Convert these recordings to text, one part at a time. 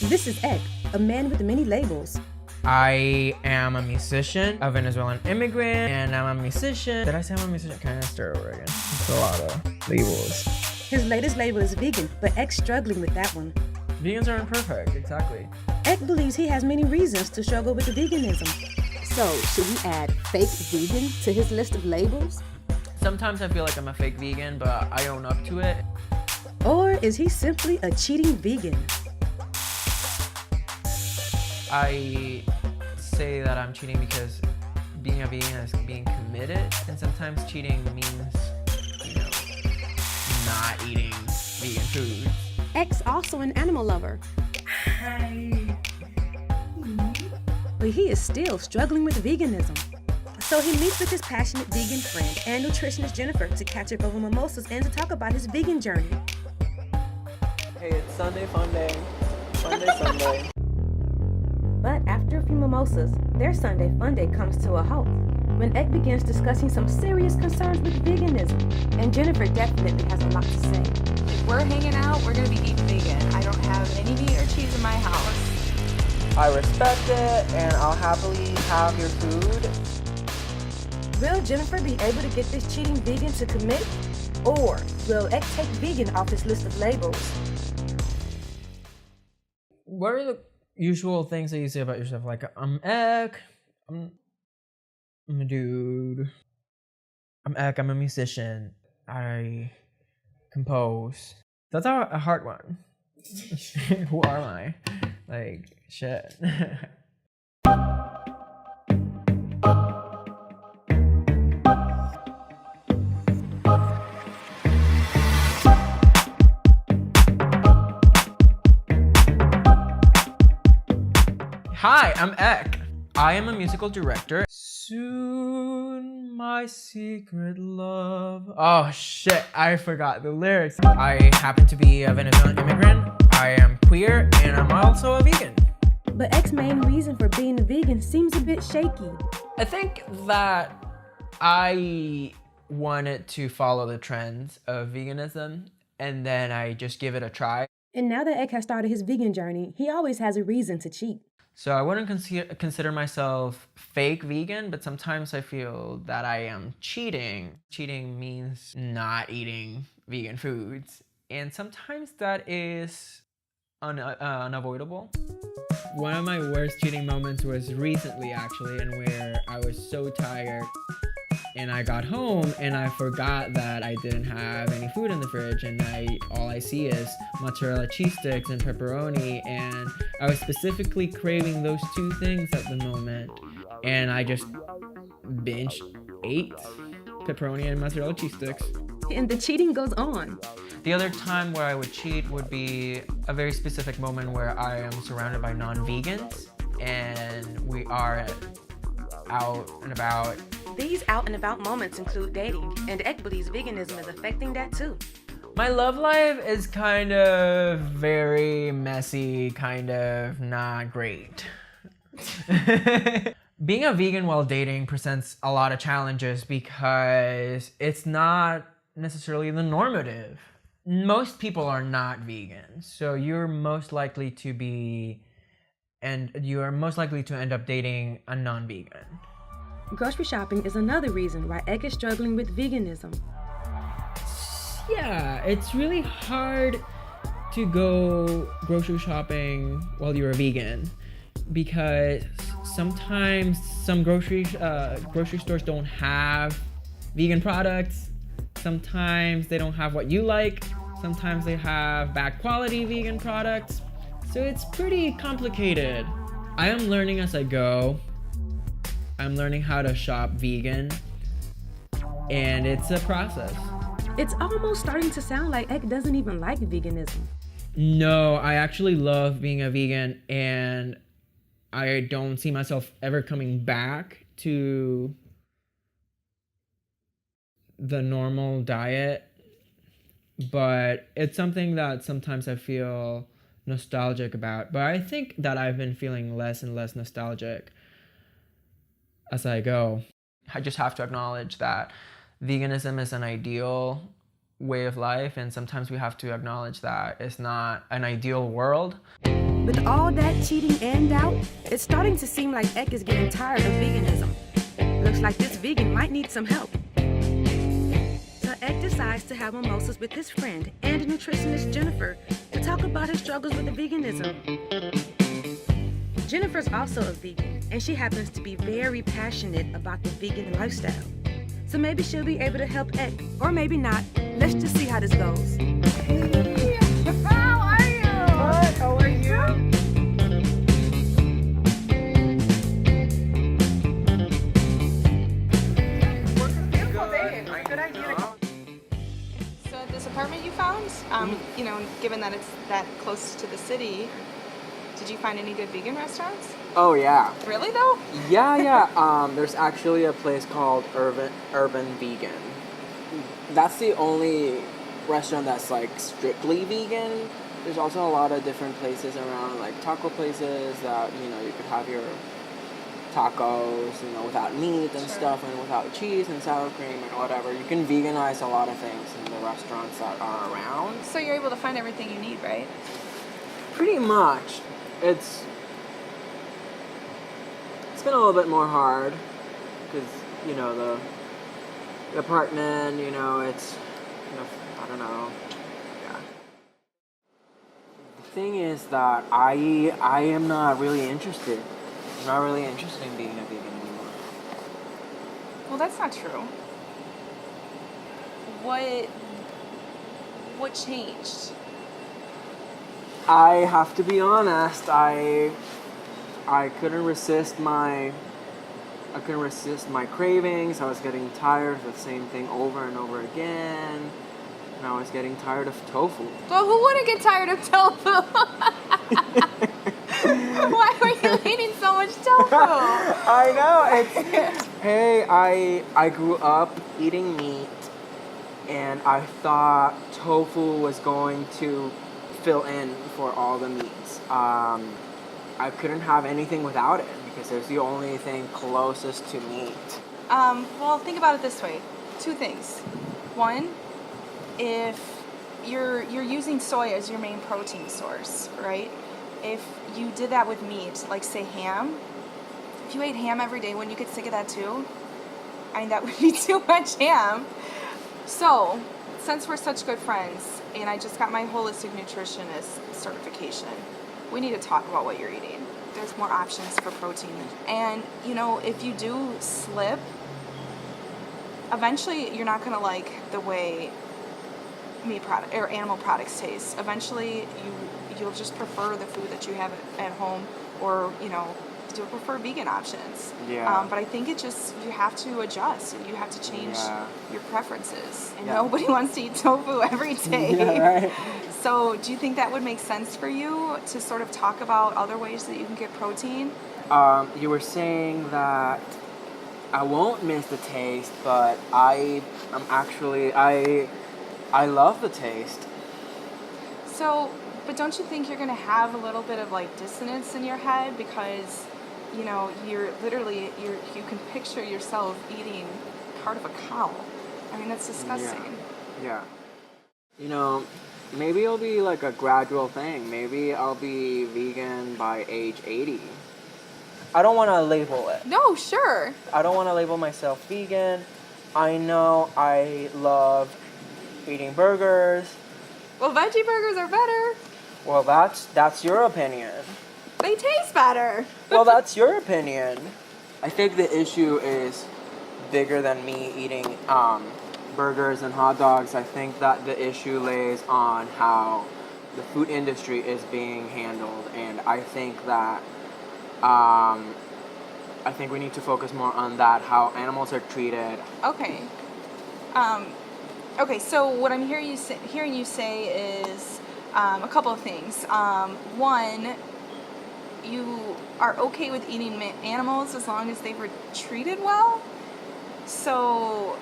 This is Ek, a man with many labels. I am a musician, a Venezuelan immigrant, and I'm a musician. Did I say I'm a musician? Can I start over again? It's a lot of labels. His latest label is vegan, but Ek's struggling with that one. Vegans aren't perfect, exactly. Ek believes he has many reasons to struggle with veganism. So, should we add fake vegan to his list of labels? Sometimes I feel like I'm a fake vegan, but I own up to it. Or is he simply a cheating vegan? I say that I'm cheating because being a vegan is being committed, and sometimes cheating means, not eating vegan food. Ek's also an animal lover. But he is still struggling with veganism. So he meets with his passionate vegan friend and nutritionist Jennifer to catch up over mimosas and to talk about his vegan journey. Hey, it's Sunday fun day. Sunday. But after a few mimosas, their Sunday fun day comes to a halt when Ek begins discussing some serious concerns with veganism, and Jennifer definitely has a lot to say. If we're hanging out, we're gonna be eating vegan. I don't have any meat or cheese in my house. I respect it, and I'll happily have your food. Will Jennifer be able to get this cheating vegan to commit? Or will Ek take vegan off his list of labels? What are the usual things that you say about yourself? Like, I'm Ek, I'm a dude, I'm Ek, I'm a musician, I compose. That's a hard one. Who am I? Like, shit. Hi, I'm Ek. I am a musical director. Soon, my secret love. Oh shit, I forgot the lyrics. I happen to be a Venezuelan immigrant. I am queer, and I'm also a vegan. But Ek's main reason for being a vegan seems a bit shaky. I think that I wanted to follow the trends of veganism, and then I just give it a try. And now that Ek has started his vegan journey, he always has a reason to cheat. So I wouldn't consider myself fake vegan, but sometimes I feel that I am cheating. Cheating means not eating vegan foods, and sometimes that is unavoidable. One of my worst cheating moments was recently, actually, and where I was so tired and I got home and I forgot that I didn't have any food in the fridge, and all I see is mozzarella cheese sticks and pepperoni, and I was specifically craving those two things at the moment, and I just ate pepperoni and mozzarella cheese sticks. And the cheating goes on. The other time where I would cheat would be a very specific moment where I am surrounded by non-vegans and we are out and about. These out and about moments include dating, and Ek believes veganism is affecting that too. My love life is kind of very messy, kind of not great. Being a vegan while dating presents a lot of challenges because it's not necessarily the normative. Most people are not vegan, so you're most likely to end up dating a non-vegan. Grocery shopping is another reason why Ek is struggling with veganism. Yeah, it's really hard to go grocery shopping while you're a vegan because sometimes some grocery stores don't have vegan products. Sometimes they don't have what you like. Sometimes they have bad quality vegan products. So it's pretty complicated. I am learning as I go. I'm learning how to shop vegan, and it's a process. It's almost starting to sound like Ek doesn't even like veganism. No, I actually love being a vegan, and I don't see myself ever coming back to the normal diet, but it's something that sometimes I feel nostalgic about. But I think that I've been feeling less and less nostalgic as I go. I just have to acknowledge that veganism is an ideal way of life, and sometimes we have to acknowledge that it's not an ideal world. With all that cheating and doubt, it's starting to seem like Ek is getting tired of veganism. Looks like this vegan might need some help. So Ek decides to have mimosas with his friend and nutritionist Jennifer to talk about his struggles with the veganism. Jennifer's also a vegan, and she happens to be very passionate about the vegan lifestyle. So maybe she'll be able to help Ek, or maybe not. Let's just see how this goes. How are you? Good, how are you? Beautiful day. Good idea. So this apartment you found, you know, given that it's that close to the city, did you find any good vegan restaurants? Oh yeah. Really though? Yeah. There's actually a place called Urban Vegan. That's the only restaurant that's like strictly vegan. There's also a lot of different places around, like taco places that, you know, you could have your tacos, you know, without meat and stuff, and without cheese and sour cream and whatever. You can veganize a lot of things in the restaurants that are around. So you're able to find everything you need, right? Pretty much. It's been a little bit more hard because, you know, the apartment, you know, it's, you know, I don't know. Yeah. The thing is that I am not really interested. I'm not really interested in being a vegan anymore. Well, that's not true. What changed? I have to be honest, I couldn't resist my cravings. I was getting tired of the same thing over and over again. And I was getting tired of tofu. Well, who wouldn't get tired of tofu? Why were you eating so much tofu? I know. Hey, I grew up eating meat, and I thought tofu was going to fill in for all the meats. I couldn't have anything without it because it's the only thing closest to meat. Well, think about it this way. Two things. One, if you're using soy as your main protein source, right? If you did that with meat, like say ham, if you ate ham every day, wouldn't you get sick of that too? I mean, that would be too much ham. So, since we're such good friends, and I just got my holistic nutritionist certification, we need to talk about what you're eating. There's more options for protein. And, you know, if you do slip, eventually you're not gonna like the way meat product or animal products taste. Eventually you'll just prefer the food that you have at home, or, you know, you'll prefer vegan options. Yeah. But I think it just, you have to adjust and you have to change your preferences. And Yeah. nobody wants to eat tofu every day. Yeah, right. So do you think that would make sense for you to sort of talk about other ways that you can get protein? You were saying that I won't miss the taste, but I love the taste. So, but don't you think you're going to have a little bit of like dissonance in your head because, you know, you can picture yourself eating part of a cow. I mean, that's disgusting. Yeah. You know, maybe it'll be like a gradual thing. Maybe I'll be vegan by age 80. I don't want to label it. No, sure. I don't want to label myself vegan. I know I love eating burgers. Well, veggie burgers are better. Well, that's your opinion. They taste better. Well, that's your opinion. I think the issue is bigger than me eating burgers and hot dogs. I think that the issue lays on how the food industry is being handled, and I think that we need to focus more on that, how animals are treated. Okay. Okay, so what I'm hearing you say is a couple of things. One, you are okay with eating animals as long as they were treated well. So,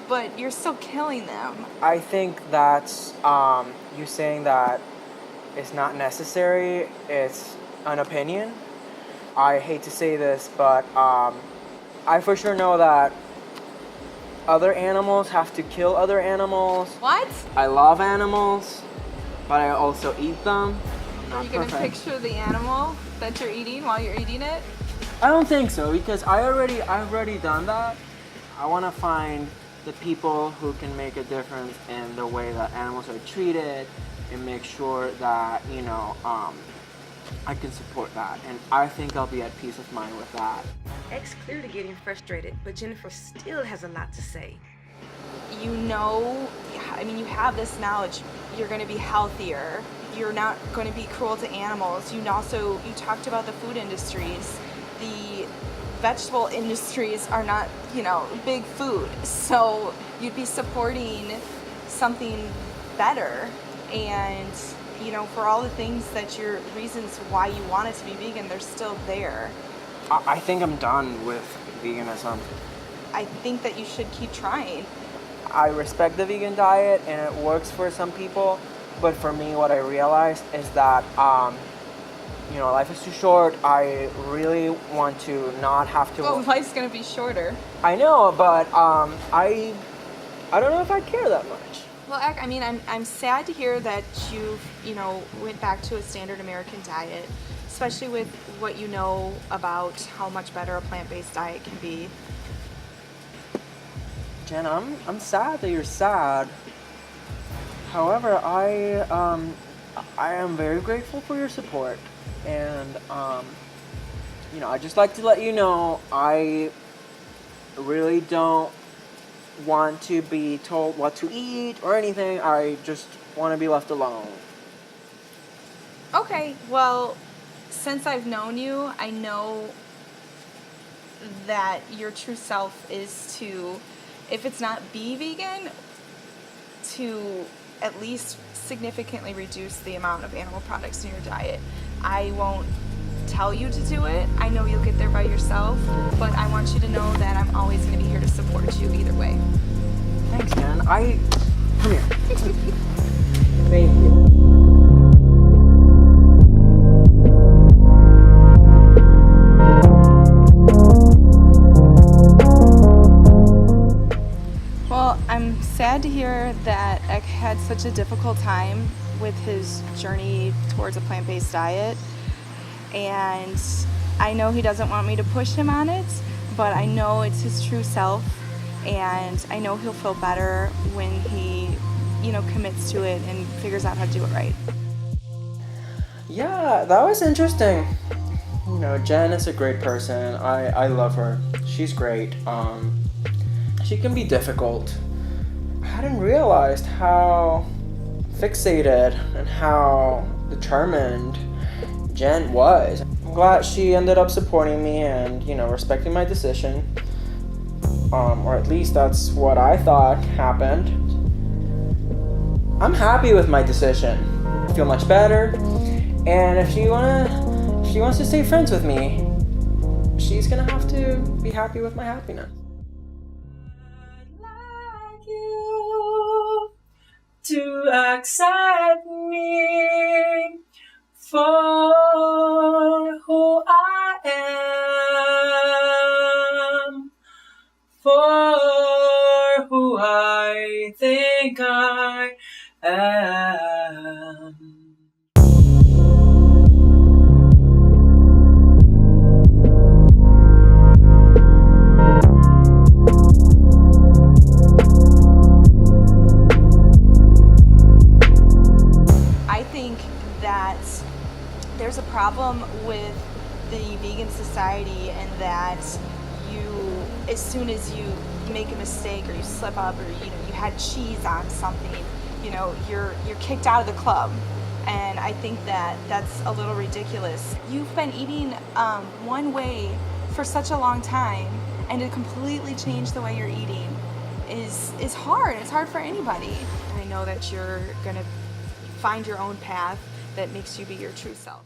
but you're still killing them. I think that's you saying that it's not necessary. It's an opinion. I hate to say this, but I for sure know that other animals have to kill other animals. What? I love animals, but I also eat them. Are you gonna picture the animal that you're eating while you're eating it? I don't think so, because I've already done that. I want to find the people who can make a difference in the way that animals are treated and make sure that, you know, I can support that. And I think I'll be at peace of mind with that. X clearly getting frustrated, but Jennifer still has a lot to say. You know, I mean, you have this knowledge. You're going to be healthier. You're not going to be cruel to animals. You talked about the food industries. The vegetable industries are not, you know, big food. So you'd be supporting something better. And, you know, for all the things that your reasons why you want it to be vegan, they're still there. I think I'm done with veganism. I think that you should keep trying. I respect the vegan diet and it works for some people, but for me what I realized is that you know, life is too short. I really want to not have to. Well, life's gonna be shorter. I know, but I don't know if I care that much. Well, I mean, I'm sad to hear that you know, went back to a standard American diet, especially with what you know about how much better a plant-based diet can be. Jen, I'm sad that you're sad. However, I am very grateful for your support, and you know, I just like to let you know I really don't want to be told what to eat or anything. I just want to be left alone. Okay, well, since I've known you, I know that your true self is to, if it's not be vegan, to at least significantly reduce the amount of animal products in your diet. I won't tell you to do it. I know you'll get there by yourself, but I want you to know that I'm always going to be here to support you either way. Thanks, Jen. Come here. Thank you. Well, I'm sad to hear that Ek had such a difficult time with his journey towards a plant-based diet. And I know he doesn't want me to push him on it, but I know it's his true self, and I know he'll feel better when he, you know, commits to it and figures out how to do it right. Yeah, that was interesting. You know, Jen is a great person. I love her. She's great. She can be difficult. I hadn't realized how fixated and how determined Jen was. I'm glad she ended up supporting me and, you know, respecting my decision. Or at least that's what I thought happened. I'm happy with my decision. I feel much better. And if she wants to stay friends with me, she's gonna have to be happy with my happiness. I'd like you to accept me for who I am, for who I think I am. I think that there's a problem with the vegan society, and that you, as soon as you make a mistake or you slip up, or you had cheese on something, you're kicked out of the club. And I think that that's a little ridiculous. You've been eating one way for such a long time, and to completely change the way you're eating is hard. It's hard for anybody. I know that you're gonna find your own path that makes you be your true self.